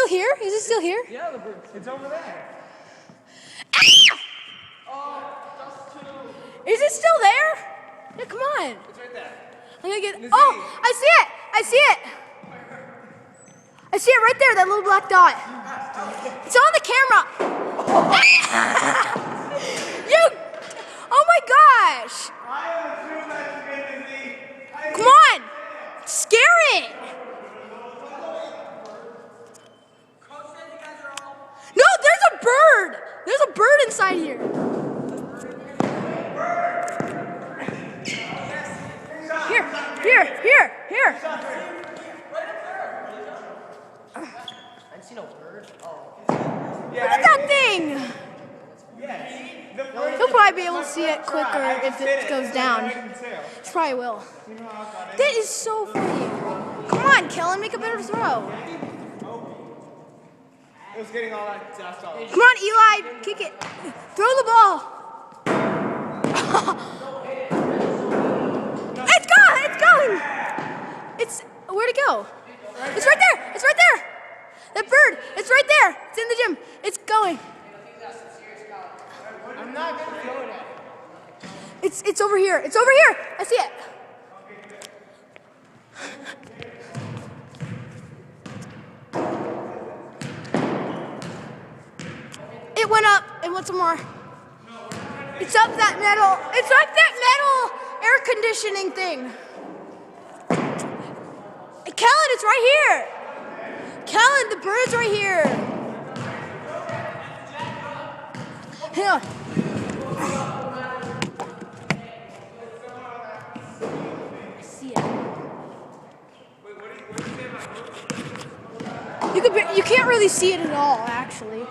here? Is it still here? Yeah, the bird. It's over there. Is it still there? Yeah, come on. It's right there. I'm gonna get. Oh, I see it. I see it. I see it right there. That little black dot. It's on the camera. You. Oh my gosh. Come on. Scare it. No, there's a bird. There's a bird inside here. Here. I didn't see no bird. Oh. Look at that thing. Yes. He'll probably be able to see it quicker if it goes down. He probably will. That is so funny. Come on, Kellen, make a better throw. It was getting all that dust all over. Come on, Eli, kick it. Throw the ball. It's gone. It's where'd it go? It's right there. That bird. It's right there. It's in the gym. It's going. I'm not going to throw it at it. It's over here. I see it. It went up. It went some more. It's up that metal. It's up that metal air conditioning thing. Kellen, it's right here. Kellen, the bird's right here. Hang on. I see it. You can't really see it at all, actually.